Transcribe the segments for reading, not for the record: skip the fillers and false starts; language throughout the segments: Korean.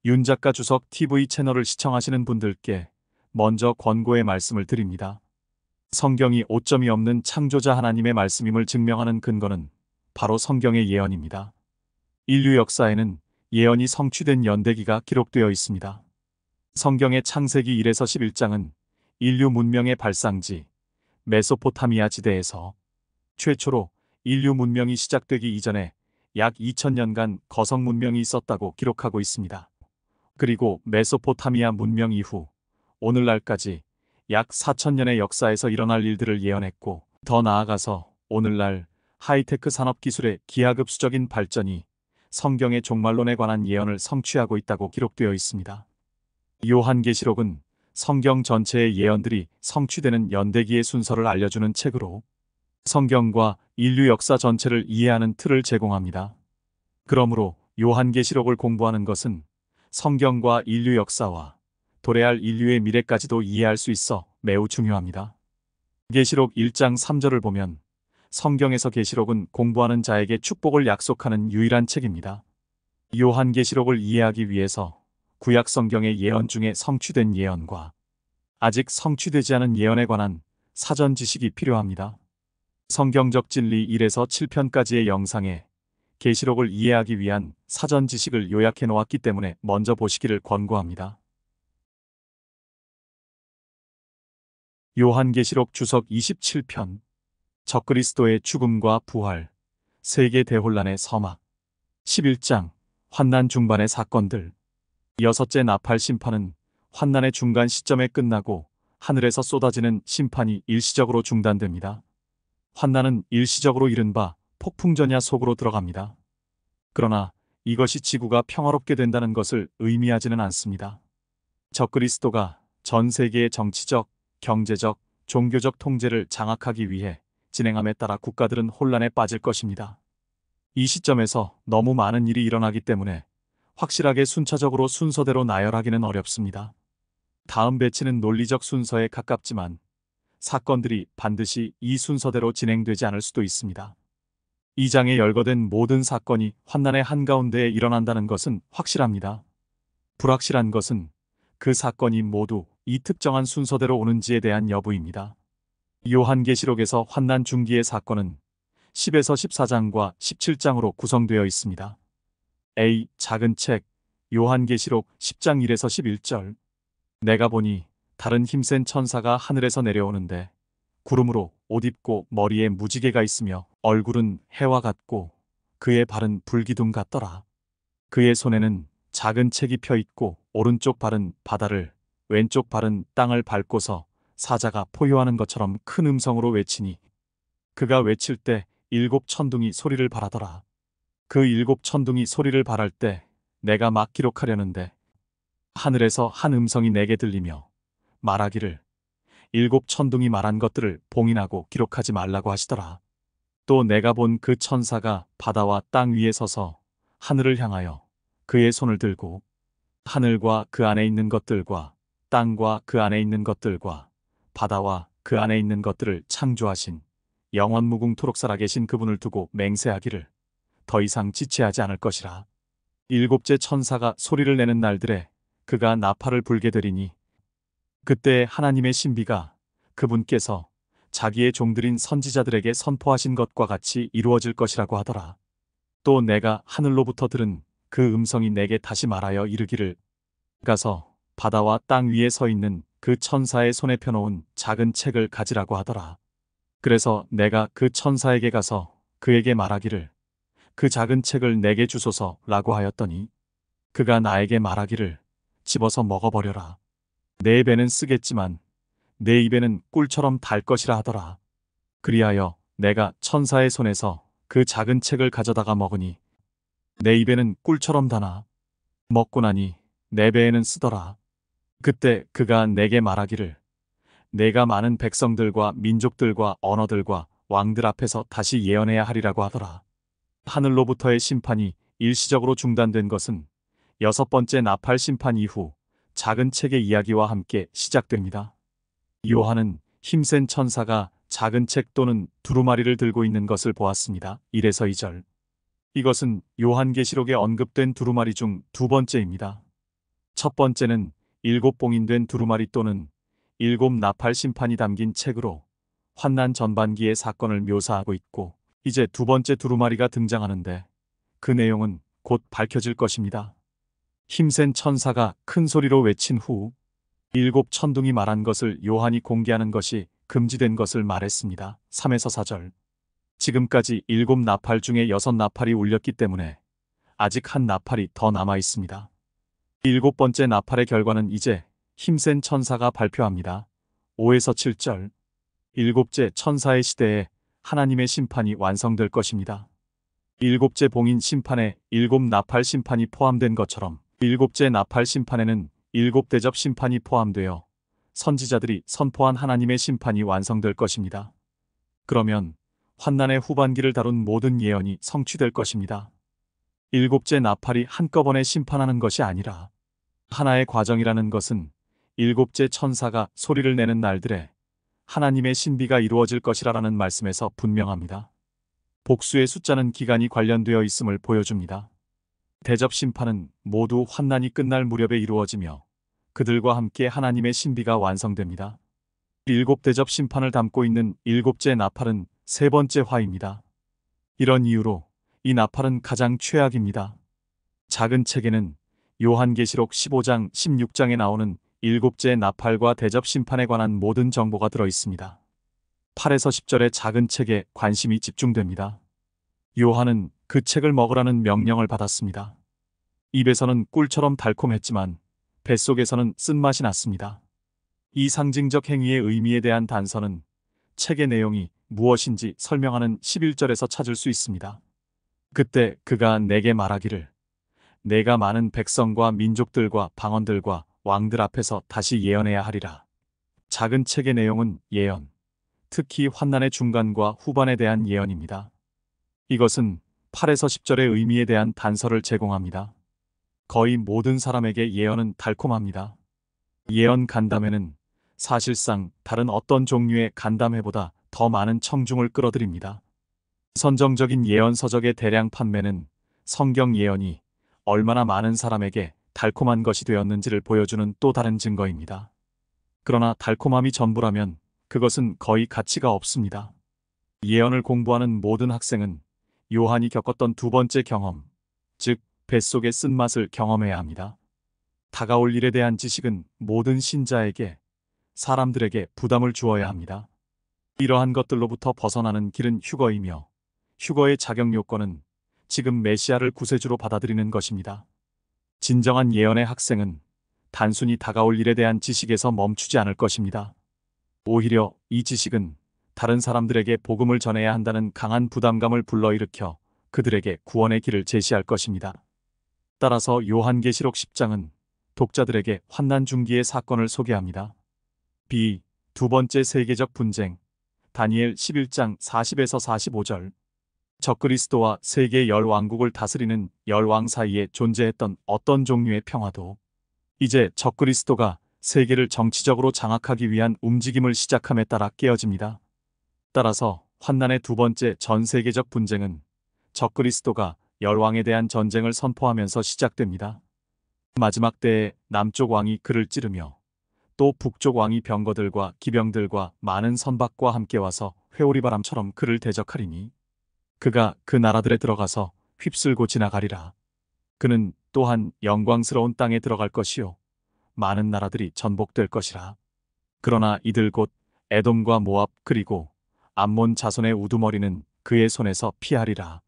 윤 작가 주석 TV 채널을 시청하시는 분들께 먼저 권고의 말씀을 드립니다. 성경이 오점이 없는 창조자 하나님의 말씀임을 증명하는 근거는 바로 성경의 예언입니다. 인류 역사에는 예언이 성취된 연대기가 기록되어 있습니다. 성경의 창세기 1에서 11장은 인류 문명의 발상지 메소포타미아 지대에서 최초로 인류 문명이 시작되기 이전에 약 2000년간 거성 문명이 있었다고 기록하고 있습니다. 그리고 메소포타미아 문명 이후 오늘날까지 약 4000년의 역사에서 일어날 일들을 예언했고, 더 나아가서 오늘날 하이테크 산업기술의 기하급수적인 발전이 성경의 종말론에 관한 예언을 성취하고 있다고 기록되어 있습니다. 요한계시록은 성경 전체의 예언들이 성취되는 연대기의 순서를 알려주는 책으로 성경과 인류 역사 전체를 이해하는 틀을 제공합니다. 그러므로 요한계시록을 공부하는 것은 성경과 인류 역사와 도래할 인류의 미래까지도 이해할 수 있어 매우 중요합니다. 계시록 1장 3절을 보면 성경에서 계시록은 공부하는 자에게 축복을 약속하는 유일한 책입니다. 요한계시록을 이해하기 위해서 구약 성경의 예언 중에 성취된 예언과 아직 성취되지 않은 예언에 관한 사전 지식이 필요합니다. 성경적 진리 1에서 7편까지의 영상에 계시록을 이해하기 위한 사전 지식을 요약해 놓았기 때문에 먼저 보시기를 권고합니다. 요한계시록 주석 27편, 적그리스도의 죽음과 부활, 세계 대혼란의 서막, 11장, 환난 중반의 사건들. 여섯째 나팔 심판은 환난의 중간 시점에 끝나고 하늘에서 쏟아지는 심판이 일시적으로 중단됩니다. 환난은 일시적으로 이른바 폭풍전야 속으로 들어갑니다. 그러나 이것이 지구가 평화롭게 된다는 것을 의미하지는 않습니다. 적그리스도가 전 세계의 정치적, 경제적, 종교적 통제를 장악하기 위해 진행함에 따라 국가들은 혼란에 빠질 것입니다. 이 시점에서 너무 많은 일이 일어나기 때문에 확실하게 순차적으로 순서대로 나열하기는 어렵습니다. 다음 배치는 논리적 순서에 가깝지만 사건들이 반드시 이 순서대로 진행되지 않을 수도 있습니다. 이 장에 열거된 모든 사건이 환난의 한가운데에 일어난다는 것은 확실합니다. 불확실한 것은 그 사건이 모두 이 특정한 순서대로 오는지에 대한 여부입니다. 요한계시록에서 환난 중기의 사건은 10에서 14장과 17장으로 구성되어 있습니다. A. 작은 책 요한계시록 10장 1에서 11절. 내가 보니 다른 힘센 천사가 하늘에서 내려오는데 구름으로 옷 입고 머리에 무지개가 있으며 얼굴은 해와 같고 그의 발은 불기둥 같더라. 그의 손에는 작은 책이 펴 있고 오른쪽 발은 바다를 왼쪽 발은 땅을 밟고서 사자가 포효하는 것처럼 큰 음성으로 외치니 그가 외칠 때 7 천둥이 소리를 발하더라. 그 7 천둥이 소리를 발할 때 내가 막 기록하려는데 하늘에서 한 음성이 내게 들리며 말하기를 7 천둥이 말한 것들을 봉인하고 기록하지 말라고 하시더라. 또 내가 본 그 천사가 바다와 땅 위에 서서 하늘을 향하여 그의 손을 들고 하늘과 그 안에 있는 것들과 땅과 그 안에 있는 것들과 바다와 그 안에 있는 것들을 창조하신 영원무궁토록 살아계신 그분을 두고 맹세하기를 더 이상 지체하지 않을 것이라. 일곱째 천사가 소리를 내는 날들에 그가 나팔을 불게 되리니 그때 하나님의 신비가 그분께서 자기의 종들인 선지자들에게 선포하신 것과 같이 이루어질 것이라고 하더라. 또 내가 하늘로부터 들은 그 음성이 내게 다시 말하여 이르기를 가서 바다와 땅 위에 서 있는 그 천사의 손에 펴놓은 작은 책을 가지라고 하더라. 그래서 내가 그 천사에게 가서 그에게 말하기를 그 작은 책을 내게 주소서라고 하였더니 그가 나에게 말하기를 집어서 먹어버려라. 내 배는 쓰겠지만 내 입에는 꿀처럼 달 것이라 하더라. 그리하여 내가 천사의 손에서 그 작은 책을 가져다가 먹으니 내 입에는 꿀처럼 다나 먹고 나니 내 배에는 쓰더라. 그때 그가 내게 말하기를 내가 많은 백성들과 민족들과 언어들과 왕들 앞에서 다시 예언해야 하리라고 하더라. 하늘로부터의 심판이 일시적으로 중단된 것은 6번째 나팔 심판 이후 작은 책의 이야기와 함께 시작됩니다. 요한은 힘센 천사가 작은 책 또는 두루마리를 들고 있는 것을 보았습니다. 1에서 2절. 이것은 요한계시록에 언급된 두루마리 중 두 번째입니다. 첫 번째는 일곱 봉인된 두루마리 또는 일곱 나팔 심판이 담긴 책으로 환난 전반기의 사건을 묘사하고 있고, 이제 두 번째 두루마리가 등장하는데 그 내용은 곧 밝혀질 것입니다. 힘센 천사가 큰 소리로 외친 후 일곱 천둥이 말한 것을 요한이 공개하는 것이 금지된 것을 말했습니다. 3에서 4절. 지금까지 일곱 나팔 중에 여섯 나팔이 울렸기 때문에 아직 한 나팔이 더 남아 있습니다. 일곱 번째 나팔의 결과는 이제 힘센 천사가 발표합니다. 5에서 7절. 일곱째 천사의 시대에 하나님의 심판이 완성될 것입니다. 일곱째 봉인 심판에 일곱 나팔 심판이 포함된 것처럼 일곱째 나팔 심판에는 일곱 대접 심판이 포함되어 선지자들이 선포한 하나님의 심판이 완성될 것입니다. 그러면 환난의 후반기를 다룬 모든 예언이 성취될 것입니다. 일곱째 나팔이 한꺼번에 심판하는 것이 아니라 하나의 과정이라는 것은 일곱째 천사가 소리를 내는 날들에 하나님의 신비가 이루어질 것이라는 말씀에서 분명합니다. 복수의 숫자는 기간이 관련되어 있음을 보여줍니다. 대접 심판은 모두 환난이 끝날 무렵에 이루어지며 그들과 함께 하나님의 신비가 완성됩니다. 일곱 대접 심판을 담고 있는 일곱째 나팔은 세 번째 화입니다. 이런 이유로 이 나팔은 가장 최악입니다. 작은 책에는 요한계시록 15장, 16장에 나오는 일곱째 나팔과 대접 심판에 관한 모든 정보가 들어 있습니다. 8에서 10절의 작은 책에 관심이 집중됩니다. 요한은 그 책을 먹으라는 명령을 받았습니다. 입에서는 꿀처럼 달콤했지만 뱃속에서는 쓴맛이 났습니다. 이 상징적 행위의 의미에 대한 단서는 책의 내용이 무엇인지 설명하는 11절에서 찾을 수 있습니다. 그때 그가 내게 말하기를 내가 많은 백성과 민족들과 방언들과 왕들 앞에서 다시 예언해야 하리라. 작은 책의 내용은 예언, 특히 환난의 중간과 후반에 대한 예언입니다. 이것은 8에서 10절의 의미에 대한 단서를 제공합니다. 거의 모든 사람에게 예언은 달콤합니다. 예언 간담회는 사실상 다른 어떤 종류의 간담회보다 더 많은 청중을 끌어들입니다. 선정적인 예언 서적의 대량 판매는 성경 예언이 얼마나 많은 사람에게 달콤한 것이 되었는지를 보여주는 또 다른 증거입니다. 그러나 달콤함이 전부라면 그것은 거의 가치가 없습니다. 예언을 공부하는 모든 학생은 요한이 겪었던 두 번째 경험, 즉 뱃속의 쓴맛을 경험해야 합니다. 다가올 일에 대한 지식은 모든 신자에게, 사람들에게 부담을 주어야 합니다. 이러한 것들로부터 벗어나는 길은 휴거이며 휴거의 자격 요건은 지금 메시아를 구세주로 받아들이는 것입니다. 진정한 예언의 학생은 단순히 다가올 일에 대한 지식에서 멈추지 않을 것입니다. 오히려 이 지식은 다른 사람들에게 복음을 전해야 한다는 강한 부담감을 불러일으켜 그들에게 구원의 길을 제시할 것입니다. 따라서 요한계시록 10장은 독자들에게 환난 중기의 사건을 소개합니다. 두 번째 세계적 분쟁, 다니엘 11장 40에서 45절. 적그리스도와 세계 열 왕국을 다스리는 열 왕 사이에 존재했던 어떤 종류의 평화도 이제 적그리스도가 세계를 정치적으로 장악하기 위한 움직임을 시작함에 따라 깨어집니다. 따라서 환난의 두 번째 전 세계적 분쟁은 적그리스도가 열왕에 대한 전쟁을 선포하면서 시작됩니다. 마지막 때에 남쪽 왕이 그를 찌르며 또 북쪽 왕이 병거들과 기병들과 많은 선박과 함께 와서 회오리바람처럼 그를 대적하리니 그가 그 나라들에 들어가서 휩쓸고 지나가리라. 그는 또한 영광스러운 땅에 들어갈 것이요 많은 나라들이 전복될 것이라. 그러나 이들 곧 에돔과 모압 그리고 암몬 자손의 우두머리는 그의 손에서 피하리라.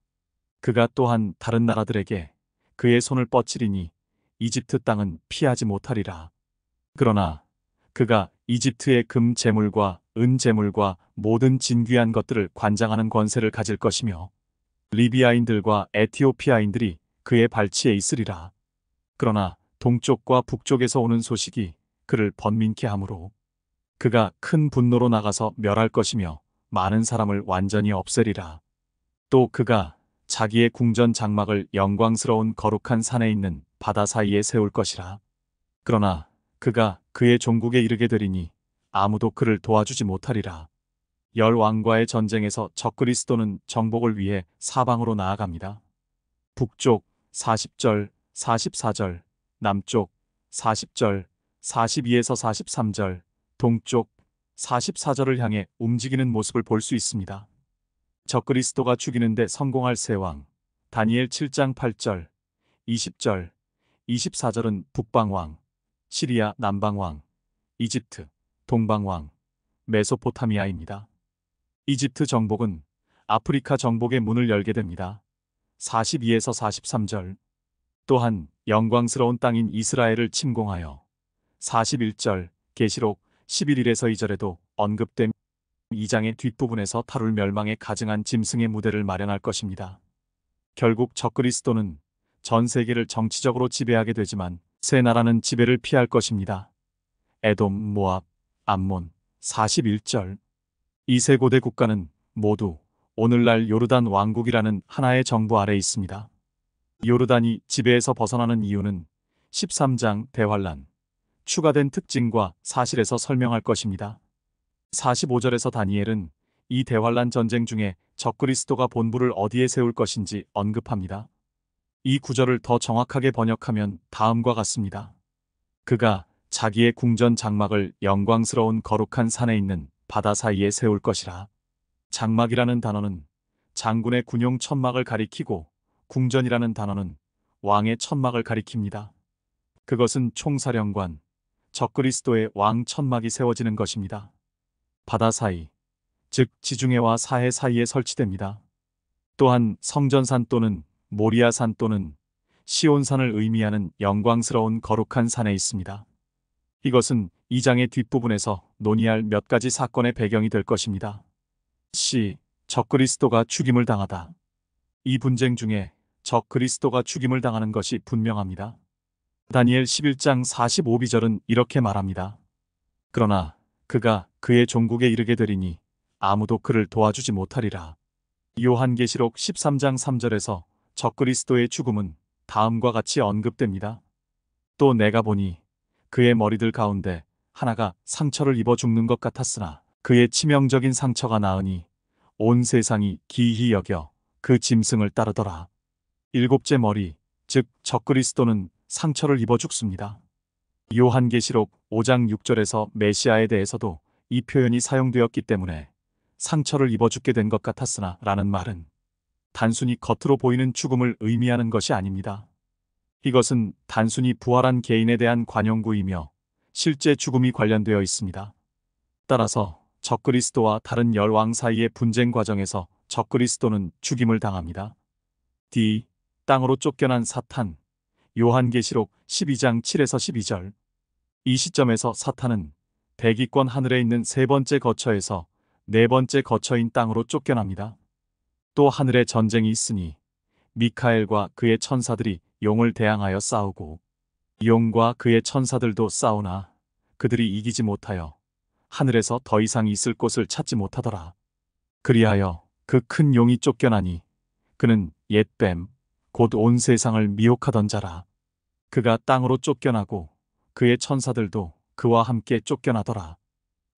그가 또한 다른 나라들에게 그의 손을 뻗치리니 이집트 땅은 피하지 못하리라. 그러나 그가 이집트의 금 재물과 은 재물과 모든 진귀한 것들을 관장하는 권세를 가질 것이며 리비아인들과 에티오피아인들이 그의 발치에 있으리라. 그러나 동쪽과 북쪽에서 오는 소식이 그를 번민케 하므로 그가 큰 분노로 나가서 멸할 것이며 많은 사람을 완전히 없애리라. 또 그가 자기의 궁전 장막을 영광스러운 거룩한 산에 있는 바다 사이에 세울 것이라. 그러나 그가 그의 종국에 이르게 되리니 아무도 그를 도와주지 못하리라. 열 왕과의 전쟁에서 적그리스도는 정복을 위해 사방으로 나아갑니다. 북쪽 40절, 44절, 남쪽 40절, 42에서 43절, 동쪽 44절을 향해 움직이는 모습을 볼 수 있습니다. 적그리스도가 죽이는데 성공할 세 왕, 다니엘 7장 8절, 20절, 24절은 북방왕, 시리아 남방왕, 이집트 동방왕, 메소포타미아입니다. 이집트 정복은 아프리카 정복의 문을 열게 됩니다. 42에서 43절. 또한 영광스러운 땅인 이스라엘을 침공하여 41절 계시록 11일에서 2절에도 언급된 2장의 뒷부분에서 타룰 멸망에 가증한 짐승의 무대를 마련할 것입니다. 결국 적그리스도는 전 세계를 정치적으로 지배하게 되지만 세 나라는 지배를 피할 것입니다. 에돔, 모압, 암몬. 41절. 이 세 고대 국가는 모두 오늘날 요르단 왕국이라는 하나의 정부 아래 있습니다. 요르단이 지배에서 벗어나는 이유는 13장 대환란, 추가된 특징과 사실에서 설명할 것입니다. 45절에서 다니엘은 이 대환란 전쟁 중에 적그리스도가 본부를 어디에 세울 것인지 언급합니다. 이 구절을 더 정확하게 번역하면 다음과 같습니다. 그가 자기의 궁전 장막을 영광스러운 거룩한 산에 있는 바다 사이에 세울 것이라. 장막이라는 단어는 장군의 군용 천막을 가리키고 궁전이라는 단어는 왕의 천막을 가리킵니다. 그것은 총사령관, 적그리스도의 왕 천막이 세워지는 것입니다. 바다 사이, 즉 지중해와 사해 사이에 설치됩니다. 또한 성전산 또는 모리아산 또는 시온산을 의미하는 영광스러운 거룩한 산에 있습니다. 이것은 2장의 뒷부분에서 논의할 몇 가지 사건의 배경이 될 것입니다. 적그리스도가 죽임을 당하다. 이 분쟁 중에 적그리스도가 죽임을 당하는 것이 분명합니다. 다니엘 11장 45비절은 이렇게 말합니다. 그러나 그가 그의 종국에 이르게 되리니 아무도 그를 도와주지 못하리라. 요한계시록 13장 3절에서 적그리스도의 죽음은 다음과 같이 언급됩니다. 또 내가 보니 그의 머리들 가운데 하나가 상처를 입어 죽는 것 같았으나 그의 치명적인 상처가 나으니 온 세상이 기이히 여겨 그 짐승을 따르더라. 일곱째 머리, 즉 적그리스도는 상처를 입어 죽습니다. 요한계시록 5장 6절에서 메시아에 대해서도 이 표현이 사용되었기 때문에 상처를 입어 죽게 된 것 같았으나 라는 말은 단순히 겉으로 보이는 죽음을 의미하는 것이 아닙니다. 이것은 단순히 부활한 개인에 대한 관용구이며 실제 죽음이 관련되어 있습니다. 따라서 적그리스도와 다른 열왕 사이의 분쟁 과정에서 적그리스도는 죽임을 당합니다. 땅으로 쫓겨난 사탄, 요한계시록 12장 7에서 12절. 이 시점에서 사탄은 대기권 하늘에 있는 세 번째 거처에서 네 번째 거처인 땅으로 쫓겨납니다. 또 하늘에 전쟁이 있으니 미카엘과 그의 천사들이 용을 대항하여 싸우고 용과 그의 천사들도 싸우나 그들이 이기지 못하여 하늘에서 더 이상 있을 곳을 찾지 못하더라. 그리하여 그 큰 용이 쫓겨나니 그는 옛뱀 곧 온 세상을 미혹하던 자라. 그가 땅으로 쫓겨나고 그의 천사들도 그와 함께 쫓겨나더라.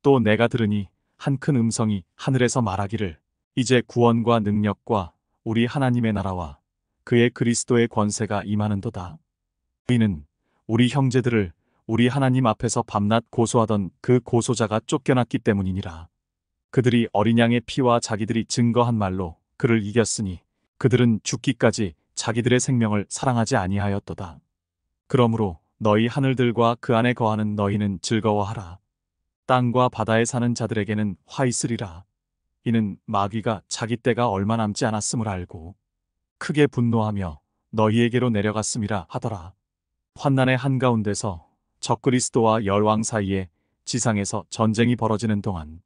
또 내가 들으니 한 큰 음성이 하늘에서 말하기를 이제 구원과 능력과 우리 하나님의 나라와 그의 그리스도의 권세가 임하는도다. 이는 우리 형제들을 우리 하나님 앞에서 밤낮 고소하던 그 고소자가 쫓겨났기 때문이니라. 그들이 어린 양의 피와 자기들이 증거한 말로 그를 이겼으니 그들은 죽기까지 자기들의 생명을 사랑하지 아니하였도다. 그러므로 너희 하늘들과 그 안에 거하는 너희는 즐거워하라. 땅과 바다에 사는 자들에게는 화 있으리라. 이는 마귀가 자기 때가 얼마 남지 않았음을 알고 크게 분노하며 너희에게로 내려갔음이라 하더라. 환난의 한가운데서 적그리스도와 열왕 사이에 지상에서 전쟁이 벌어지는 동안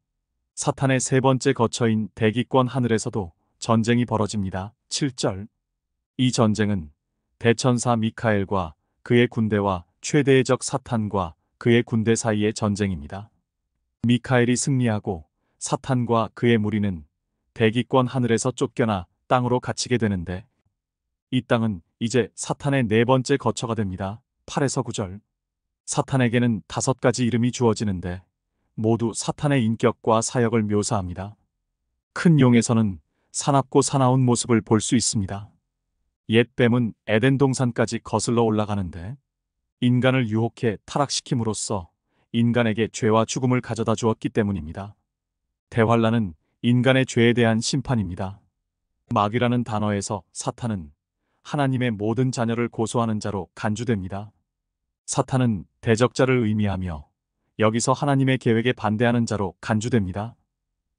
사탄의 세 번째 거처인 대기권 하늘에서도 전쟁이 벌어집니다. 7절. 이 전쟁은 대천사 미카엘과 그의 군대와 최대의 적 사탄과 그의 군대 사이의 전쟁입니다. 미카엘이 승리하고 사탄과 그의 무리는 대기권 하늘에서 쫓겨나 땅으로 갇히게 되는데 이 땅은 이제 사탄의 네 번째 거처가 됩니다. 8에서 9절. 사탄에게는 5가지 이름이 주어지는데 모두 사탄의 인격과 사역을 묘사합니다. 큰 용에서는 사납고 사나운 모습을 볼 수 있습니다. 옛 뱀은 에덴 동산까지 거슬러 올라가는데 인간을 유혹해 타락시킴으로써 인간에게 죄와 죽음을 가져다 주었기 때문입니다. 대환란은 인간의 죄에 대한 심판입니다. 마귀라는 단어에서 사탄은 하나님의 모든 자녀를 고소하는 자로 간주됩니다. 사탄은 대적자를 의미하며 여기서 하나님의 계획에 반대하는 자로 간주됩니다.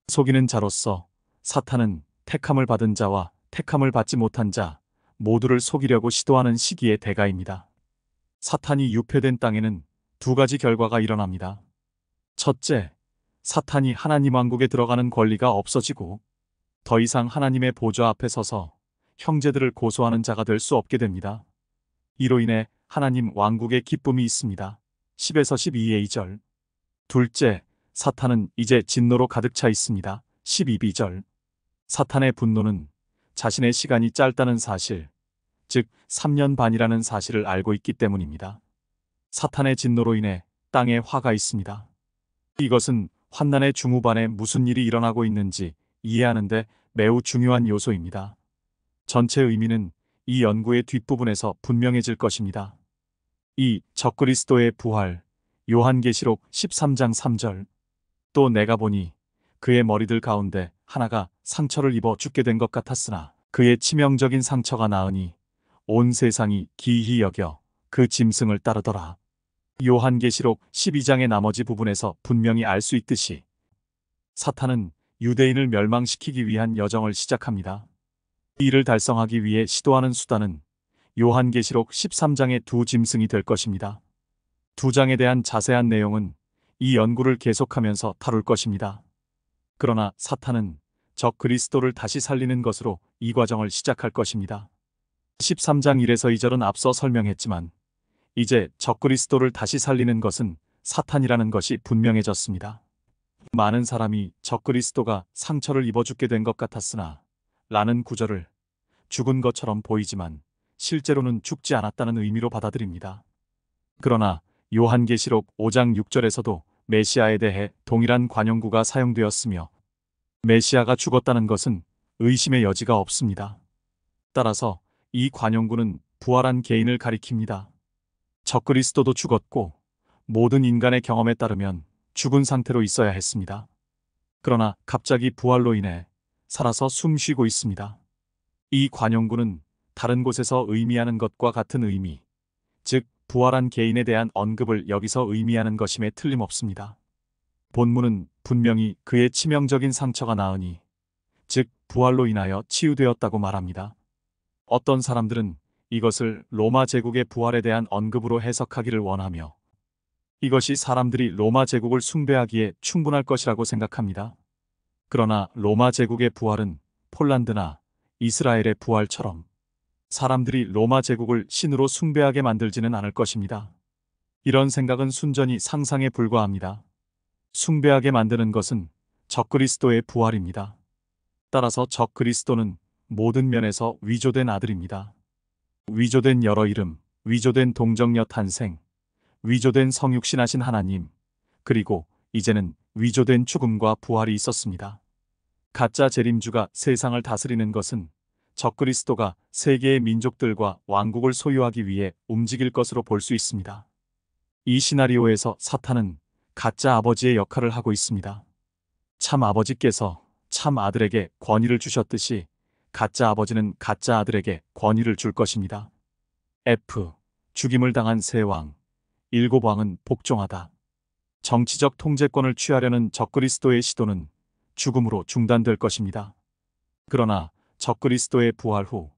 속이는 자로서 사탄은 택함을 받은 자와 택함을 받지 못한 자 모두를 속이려고 시도하는 시기의 대가입니다. 사탄이 유폐된 땅에는 두 가지 결과가 일어납니다. 첫째, 사탄이 하나님 왕국에 들어가는 권리가 없어지고 더 이상 하나님의 보좌 앞에 서서 형제들을 고소하는 자가 될 수 없게 됩니다. 이로 인해 하나님 왕국의 기쁨이 있습니다. 10에서 12의 2절. 둘째, 사탄은 이제 진노로 가득 차 있습니다. 12절. 사탄의 분노는 자신의 시간이 짧다는 사실, 즉 3년 반이라는 사실을 알고 있기 때문입니다. 사탄의 진노로 인해 땅에 화가 있습니다. 이것은 환난의 중후반에 무슨 일이 일어나고 있는지 이해하는데 매우 중요한 요소입니다. 전체 의미는 이 연구의 뒷부분에서 분명해질 것입니다. 이 적그리스도의 부활, 요한계시록 13장 3절. 또 내가 보니 그의 머리들 가운데 하나가 상처를 입어 죽게 된 것 같았으나 그의 치명적인 상처가 나으니 온 세상이 기이히 여겨 그 짐승을 따르더라. 요한계시록 12장의 나머지 부분에서 분명히 알 수 있듯이 사탄은 유대인을 멸망시키기 위한 여정을 시작합니다. 이를 달성하기 위해 시도하는 수단은 요한계시록 13장의 두 짐승이 될 것입니다. 두 장에 대한 자세한 내용은 이 연구를 계속하면서 다룰 것입니다. 그러나 사탄은 적그리스도를 다시 살리는 것으로 이 과정을 시작할 것입니다. 13장 1에서 2절은 앞서 설명했지만 이제 적그리스도를 다시 살리는 것은 사탄이라는 것이 분명해졌습니다. 많은 사람이 적그리스도가 상처를 입어 죽게 된 것 같았으나 라는 구절을 죽은 것처럼 보이지만 실제로는 죽지 않았다는 의미로 받아들입니다. 그러나 요한계시록 5장 6절에서도 메시아에 대해 동일한 관용구가 사용되었으며 메시아가 죽었다는 것은 의심의 여지가 없습니다. 따라서 이 관용구는 부활한 개인을 가리킵니다. 적그리스도도 죽었고 모든 인간의 경험에 따르면 죽은 상태로 있어야 했습니다. 그러나 갑자기 부활로 인해 살아서 숨 쉬고 있습니다. 이 관용구는 다른 곳에서 의미하는 것과 같은 의미, 즉 부활한 개인에 대한 언급을 여기서 의미하는 것임에 틀림없습니다. 본문은 분명히 그의 치명적인 상처가 나으니, 즉 부활로 인하여 치유되었다고 말합니다. 어떤 사람들은 이것을 로마 제국의 부활에 대한 언급으로 해석하기를 원하며 이것이 사람들이 로마 제국을 숭배하기에 충분할 것이라고 생각합니다. 그러나 로마 제국의 부활은 폴란드나 이스라엘의 부활처럼 사람들이 로마 제국을 신으로 숭배하게 만들지는 않을 것입니다. 이런 생각은 순전히 상상에 불과합니다. 숭배하게 만드는 것은 적그리스도의 부활입니다. 따라서 적그리스도는 모든 면에서 위조된 아들입니다. 위조된 여러 이름, 위조된 동정녀 탄생, 위조된 성육신하신 하나님, 그리고 이제는 위조된 죽음과 부활이 있었습니다. 가짜 재림주가 세상을 다스리는 것은 적그리스도가 세계의 민족들과 왕국을 소유하기 위해 움직일 것으로 볼 수 있습니다. 이 시나리오에서 사탄은 가짜 아버지의 역할을 하고 있습니다. 참 아버지께서 참 아들에게 권위를 주셨듯이 가짜 아버지는 가짜 아들에게 권위를 줄 것입니다. F. 죽임을 당한 새 왕. 일곱 왕은 복종하다. 정치적 통제권을 취하려는 적그리스도의 시도는 죽음으로 중단될 것입니다. 그러나 적그리스도의 부활 후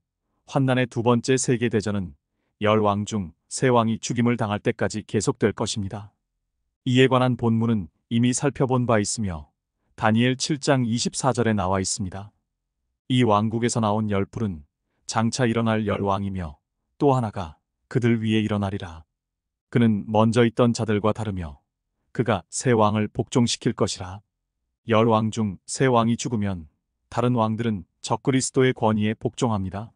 환난의 두 번째 세계대전은 10왕 중 3왕이 죽임을 당할 때까지 계속될 것입니다. 이에 관한 본문은 이미 살펴본 바 있으며 다니엘 7장 24절에 나와 있습니다. 이 왕국에서 나온 열불은 장차 일어날 10왕이며 또 하나가 그들 위에 일어나리라. 그는 먼저 있던 자들과 다르며 그가 새 왕을 복종시킬 것이라. 10왕 중 3왕이 죽으면 다른 왕들은 적그리스도의 권위에 복종합니다.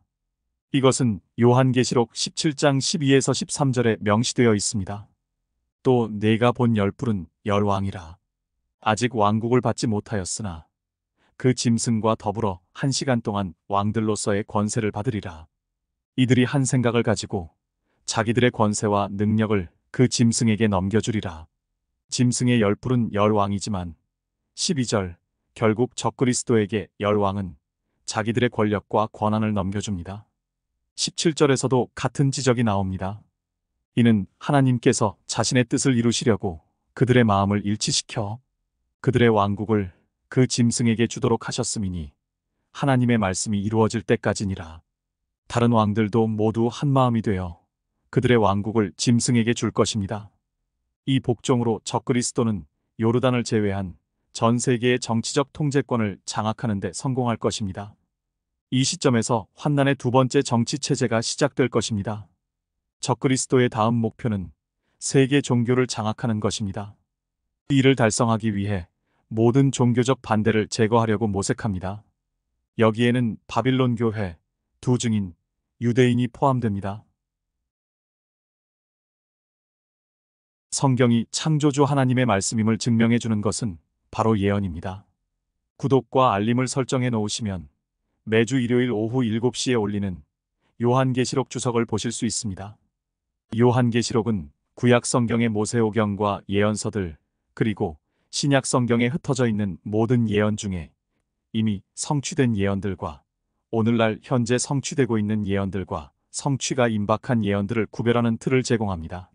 이것은 요한계시록 17장 12에서 13절에 명시되어 있습니다. 또 내가 본 열불은 10왕이라. 아직 왕국을 받지 못하였으나 그 짐승과 더불어 1시간 동안 왕들로서의 권세를 받으리라. 이들이 한 생각을 가지고 자기들의 권세와 능력을 그 짐승에게 넘겨주리라. 짐승의 열풀은 열왕이지만 12절 결국 적그리스도에게 열왕은 자기들의 권력과 권한을 넘겨줍니다. 17절에서도 같은 지적이 나옵니다. 이는 하나님께서 자신의 뜻을 이루시려고 그들의 마음을 일치시켜 그들의 왕국을 그 짐승에게 주도록 하셨음이니 하나님의 말씀이 이루어질 때까지니라. 다른 왕들도 모두 한 마음이 되어 그들의 왕국을 짐승에게 줄 것입니다. 이 복종으로 적그리스도는 요르단을 제외한 전 세계의 정치적 통제권을 장악하는 데 성공할 것입니다. 이 시점에서 환난의 두 번째 정치 체제가 시작될 것입니다. 적그리스도의 다음 목표는 세계 종교를 장악하는 것입니다. 이를 달성하기 위해 모든 종교적 반대를 제거하려고 모색합니다. 여기에는 바빌론 교회, 두 증인, 유대인이 포함됩니다. 성경이 창조주 하나님의 말씀임을 증명해 주는 것은 바로 예언입니다. 구독과 알림을 설정해 놓으시면 매주 일요일 오후 7시에 올리는 요한계시록 주석을 보실 수 있습니다. 요한계시록은 구약 성경의 모세오경과 예언서들, 그리고 신약 성경에 흩어져 있는 모든 예언 중에 이미 성취된 예언들과 오늘날 현재 성취되고 있는 예언들과 성취가 임박한 예언들을 구별하는 틀을 제공합니다.